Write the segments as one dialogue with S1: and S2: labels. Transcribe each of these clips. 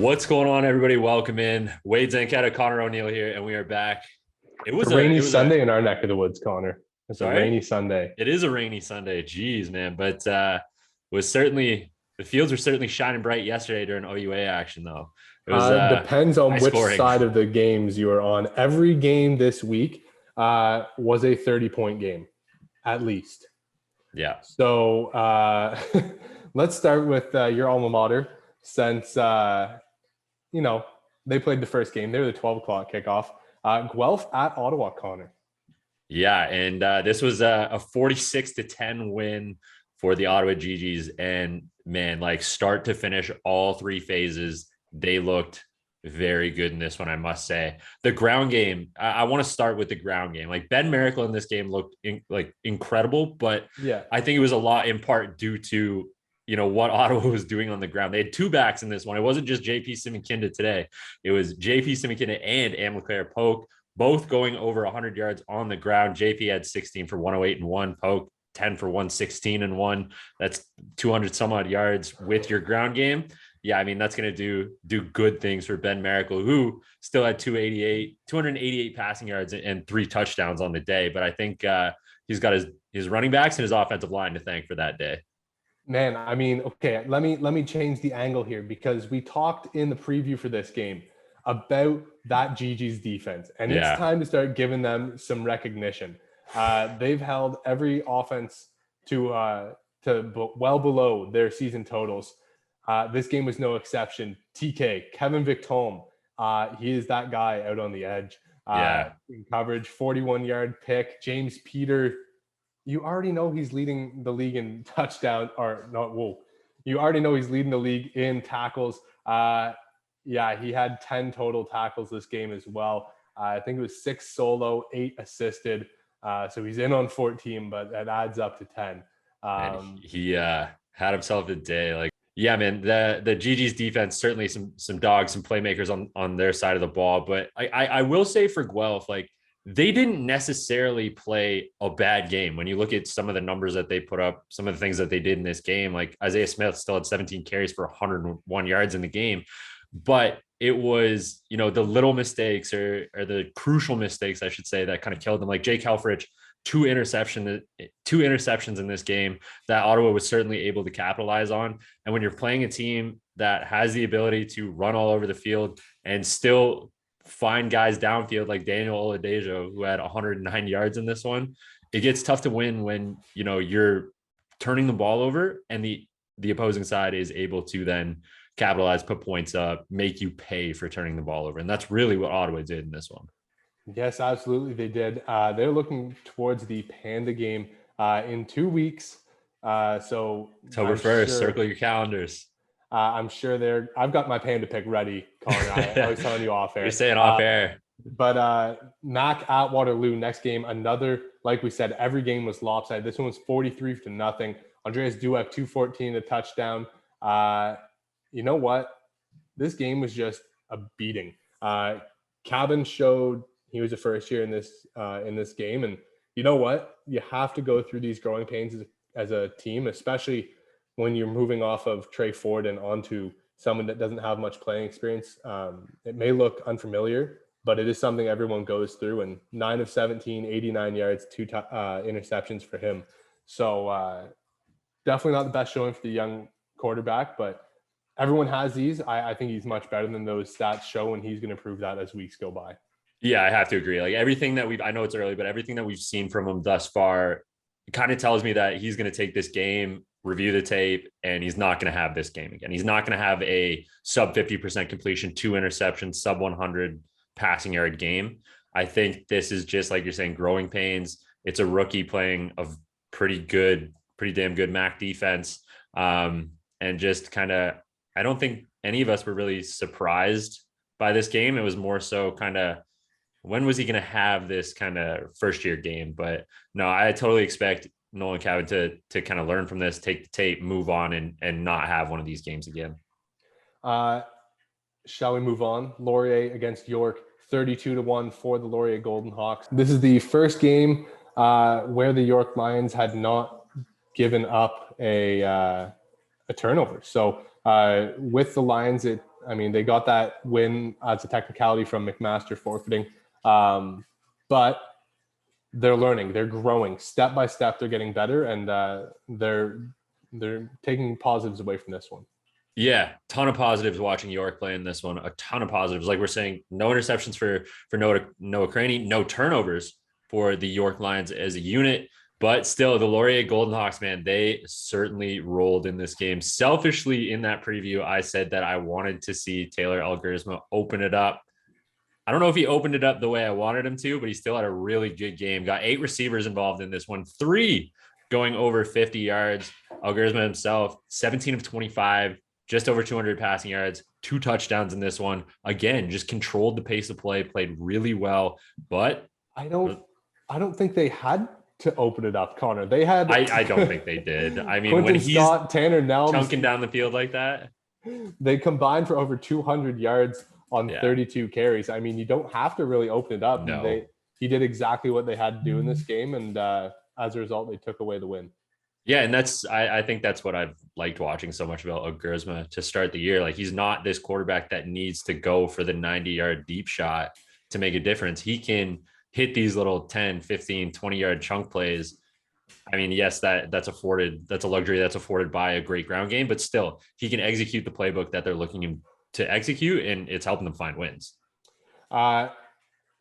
S1: What's going on, everybody? Welcome in. Wade Zanketta, Connor O'Neill here, and we are back.
S2: It's a rainy Sunday in our neck of the woods, Connor. It's a rainy Sunday.
S1: It is a rainy Sunday. Jeez, man. But was certainly the fields were certainly shining bright yesterday during OUA action, though. It was
S2: depends on which
S1: scoring.
S2: side of the games you are on. Every game this week was a 30-point game, at least.
S1: Yeah.
S2: So let's start with your alma mater, since they played the first game. They were the 12 o'clock kickoff. Guelph at Ottawa, Connor.
S1: Yeah, and this was a 46-10 win for the Ottawa GGs. And man, like start to finish, all three phases, they looked very good in this one, I must say. The ground game, I want to start with the ground game. Like Ben Miracle in this game looked incredible, but
S2: yeah,
S1: I think it was a lot in part due to what Ottawa was doing on the ground. They had two backs in this one. It wasn't just JP Simikinda today. It was JP Simikinda and Amleclaire Polk, both going over 100 yards on the ground. JP had 16 for 108 and 1. Polk 10 for 116 and 1. That's 200 some odd yards with your ground game. Yeah, I mean, that's going to do good things for Ben Miracle, who still had 288 passing yards and 3 touchdowns on the day. But I think he's got his running backs and his offensive line to thank for that day.
S2: Man, I mean, okay, let me change the angle here, because we talked in the preview for this game about that GG's defense, and It's time to start giving them some recognition. They've held every offense to well below their season totals. This game was no exception. TK, Kevin Victome, he is that guy out on the edge. In coverage, 41-yard pick. James Peter, you already know he's leading the league in touchdown, or not. Whoa, you already know he's leading the league in tackles. He had 10 total tackles this game as well. I think it was 6 solo, 8 assisted. So he's in on 14, but that adds up to 10.
S1: He had himself a day. Like, yeah, man, the GG's defense, certainly some dogs, some playmakers on their side of the ball. But I will say for Guelph, like, they didn't necessarily play a bad game. When you look at some of the numbers that they put up, some of the things that they did in this game, like Isaiah Smith still had 17 carries for 101 yards in the game. But it was, the little mistakes or the crucial mistakes, I should say, that kind of killed them. Like Jake Helfrich, two interceptions in this game that Ottawa was certainly able to capitalize on. And when you're playing a team that has the ability to run all over the field and still find guys downfield like Daniel Oladejo, who had 109 yards in this one, it gets tough to win when you're turning the ball over and the opposing side is able to then capitalize, put points up, make you pay for turning the ball over. And that's really what Ottawa did in this one.
S2: Yes, absolutely they did. They're looking towards the Panda game in 2 weeks. So
S1: October 1st, circle your calendars.
S2: I'm sure I've got my Panda pick ready, Connor. I was telling you off air.
S1: You're saying off air.
S2: But Mac at Waterloo, next game, another, like we said, every game was lopsided. This one was 43-0. Andreas Dueck, 214, a touchdown. You know what? This game was just a beating. Cabin showed he was a first year in this game. And you know what? You have to go through these growing pains as a team, especially when you're moving off of Trey Ford and onto someone that doesn't have much playing experience. It may look unfamiliar, but it is something everyone goes through. And 9 of 17, 89 yards, 2 interceptions for him. So definitely not the best showing for the young quarterback, but everyone has these. I think he's much better than those stats show, and he's going to prove that as weeks go by.
S1: Yeah, I have to agree. Like everything that I know it's early, but everything that we've seen from him thus far kind of tells me that he's going to take this game, review the tape, and he's not going to have this game again. He's not going to have a sub 50% completion, 2 interceptions, sub 100 passing yard game. I think this is just, like you're saying, growing pains. It's a rookie playing a pretty damn good MAC defense. And just kind of, I don't think any of us were really surprised by this game. It was more so kind of, when was he going to have this kind of first year game? But no, I totally expect Nolan Cabin to kind of learn from this, take the tape, move on, and not have one of these games again.
S2: Shall we move on? Laurier against York, 32-1 for the Laurier Golden Hawks. This is the first game where the York Lions had not given up a turnover. So with the Lions, I mean, they got that win as a technicality from McMaster forfeiting. But they're learning, they're growing step by step. They're getting better, and they're taking positives away from this one.
S1: Yeah, ton of positives watching York play in this one. A ton of positives. Like we're saying, no interceptions for Noah Craney, no turnovers for the York Lions as a unit. But still, the Laurier Golden Hawks, man, they certainly rolled in this game. Selfishly, in that preview, I said that I wanted to see Taylor Algersma open it up. I don't know if he opened it up the way I wanted him to, but he still had a really good game. Got 8 receivers involved in this one, 3 going over 50 yards. Algersma himself, 17 of 25, just over 200 passing yards, 2 touchdowns in this one. Again, just controlled the pace of play, played really well. But
S2: I don't think they had to open it up, Connor. They had.
S1: I don't think they did. I mean,
S2: Quentin
S1: when he's
S2: Scott, Tanner Nelms,
S1: chunking down the field like that,
S2: they combined for over 200 yards on 32 carries. I mean, you don't have to really open it up.
S1: No.
S2: He did exactly what they had to do in this game, and as a result, they took away the win.
S1: Yeah, and I think that's what I've liked watching so much about Algersma to start the year. Like, he's not this quarterback that needs to go for the 90-yard deep shot to make a difference. He can hit these little 10, 15, 20-yard chunk plays. I mean, yes, that's a luxury that's afforded by a great ground game, but still, he can execute the playbook that they're looking to execute, and it's helping them find wins.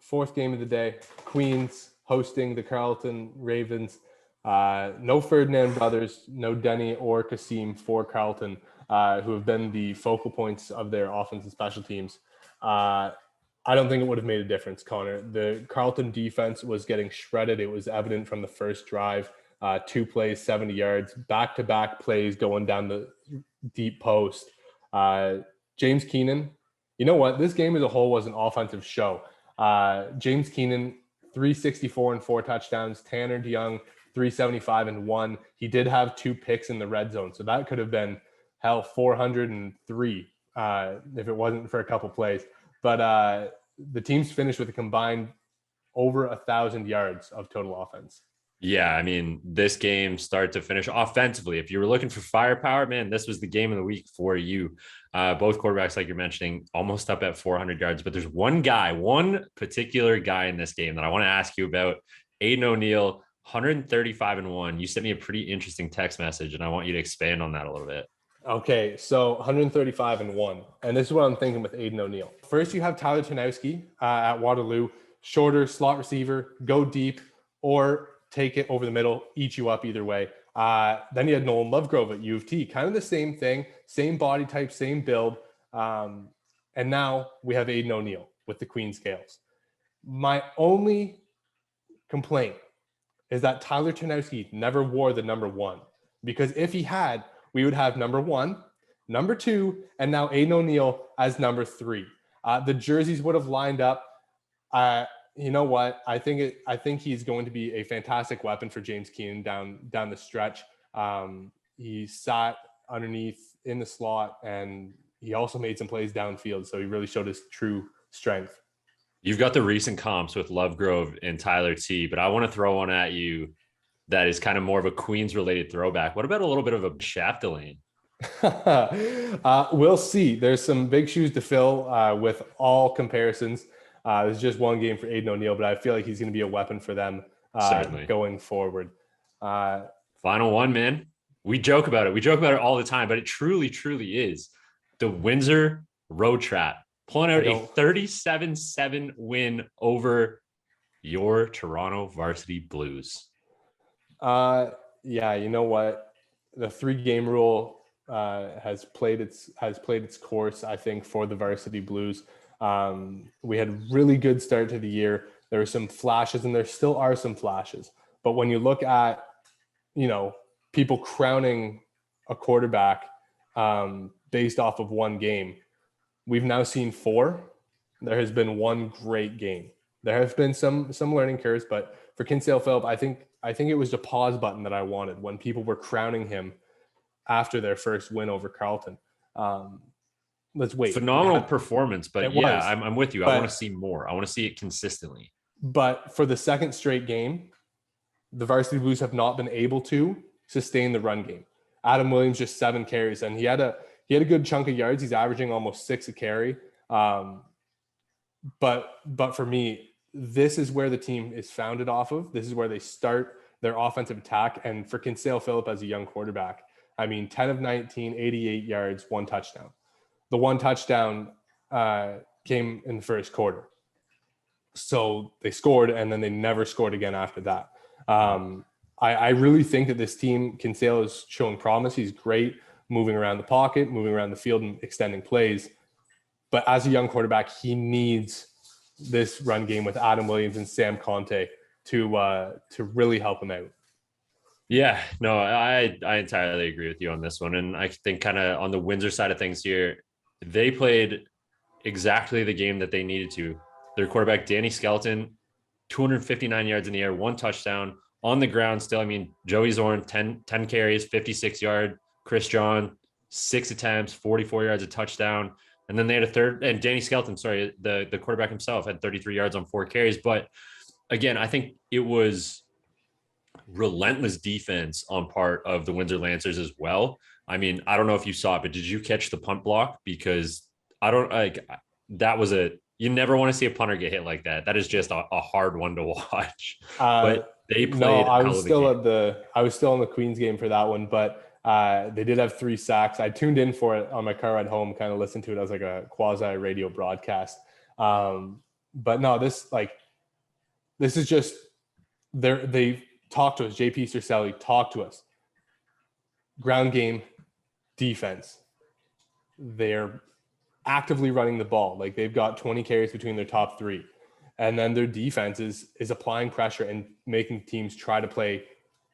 S2: Fourth game of the day, Queens hosting the Carlton Ravens. No Ferdinand brothers, no Denny or Kasim for Carlton, who have been the focal points of their offense and special teams. I don't think it would have made a difference, Connor. The Carlton defense was getting shredded. It was evident from the first drive. 2 plays, 70 yards, back-to-back plays going down the deep post. James Keenan, you know what? This game as a whole was an offensive show. James Keenan, 364 and 4 touchdowns. Tanner DeYoung, 375 and 1. He did have 2 picks in the red zone, so that could have been 403 if it wasn't for a couple plays. But the teams finished with a combined over 1,000 yards of total offense.
S1: Yeah, I mean, this game start to finish offensively. If you were looking for firepower, man, this was the game of the week for you. Both quarterbacks, like you're mentioning, almost up at 400 yards. But there's one particular guy in this game that I want to ask you about. Aiden O'Neill, 135 and 1. You sent me a pretty interesting text message, and I want you to expand on that a little bit.
S2: Okay, so 135 and 1. And this is what I'm thinking with Aiden O'Neill. First, you have Tyler Chanowski at Waterloo. Shorter slot receiver, go deep, or take it over the middle, eat you up either way. Then you had Nolan Lovegrove at U of T. Kind of the same thing, same body type, same build. And now we have Aiden O'Neill with the Queen Scales. My only complaint is that Tyler Chanowski never wore the number 1. Because if he had, we would have number 1, number 2, and now Aiden O'Neill as number 3. The jerseys would have lined up. You know what? I think he's going to be a fantastic weapon for James Keenan down the stretch. He sat underneath in the slot, and he also made some plays downfield. So he really showed his true strength.
S1: You've got the recent comps with Lovegrove and Tyler T, but I want to throw one at you that is kind of more of a Queens related throwback. What about a little bit of a Shaftalane?
S2: We'll see. There's some big shoes to fill with all comparisons. There's just one game for Aiden O'Neill, but I feel like he's going to be a weapon for them going forward.
S1: Final one, man. We joke about it. We joke about it all the time, but it truly, truly is the Windsor Road Trap pulling out a 37-7 win over your Toronto Varsity Blues.
S2: Yeah, you know what? The 3-game rule has played its course, I think, for the Varsity Blues. We had a really good start to the year. There were some flashes, and there still are some flashes. But when you look at, people crowning a quarterback based off of one game, we've now seen 4. There has been one great game. There have been some learning curves, but for Kinsale Phillip, I think it was the pause button that I wanted when people were crowning him after their first win over Carlton. Let's wait.
S1: Phenomenal performance, but I'm with you. I want to see more. I want to see it consistently.
S2: But for the second straight game, the Varsity Blues have not been able to sustain the run game. Adam Williams just 7 carries, and he had he had a good chunk of yards. He's averaging almost 6 a carry. But for me, this is where the team is founded off of. This is where they start their offensive attack. And for Kinsale Phillip as a young quarterback, I mean, 10 of 19, 88 yards, 1 touchdown. The 1 touchdown came in the first quarter. So they scored, and then they never scored again after that. I really think that this team, Kinsale, is showing promise. He's great moving around the pocket, moving around the field, and extending plays. But as a young quarterback, he needs this run game with Adam Williams and Sam Conte to really help him out.
S1: Yeah, no, I entirely agree with you on this one. And I think kind of on the Windsor side of things here, they played exactly the game that they needed to. Their quarterback, Danny Skelton, 259 yards in the air, 1 touchdown. On the ground still, I mean, Joey Zorn, 10 carries, 56 yard. Chris John, 6 attempts, 44 yards, a touchdown. And then they had a third, and Danny Skelton, sorry, the quarterback himself had 33 yards on 4 carries. But again, I think it was relentless defense on part of the Windsor Lancers as well. I mean, I don't know if you saw it, but did you catch the punt block? Because that was you never want to see a punter get hit like that. That is just a hard one to watch. But they played.
S2: No, I was still in the Queens game for that one, but they did have 3 sacks. I tuned in for it on my car ride home, kind of listened to it as like a quasi radio broadcast. But no, this is just they talked to us. JP Cercelli talked to us. Ground game, defense. They're actively running the ball. Like, they've got 20 carries between their top 3. And then their defense is applying pressure and making teams try to play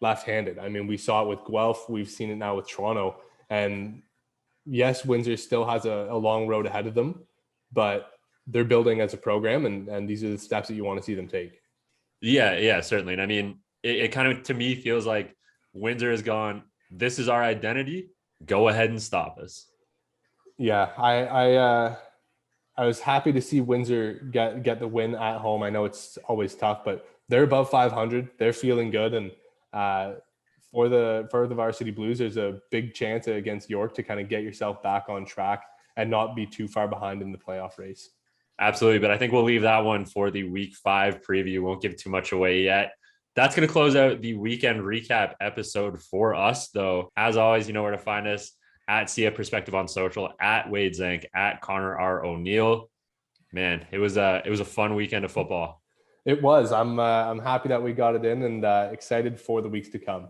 S2: left-handed. I mean, we saw it with Guelph. We've seen it now with Toronto. And yes, Windsor still has a long road ahead of them, but they're building as a program, and these are the steps that you want to see them take.
S1: Yeah, certainly. And I mean, it kind of, to me, feels like Windsor has gone, this is our identity. Go ahead and stop us.
S2: Yeah, I was happy to see Windsor get the win at home. I know it's always tough, but they're above 500. They're feeling good, and for the Varsity Blues, there's a big chance against York to kind of get yourself back on track and not be too far behind in the playoff race.
S1: Absolutely, but I think we'll leave that one for the Week 5 preview. Won't give too much away yet. That's going to close out the weekend recap episode for us, though. As always, you know where to find us. At See a Perspective on social, at Wade Zank, at Connor R. O'Neill. Man, it was a fun weekend of football.
S2: It was. I'm happy that we got it in, and excited for the weeks to come.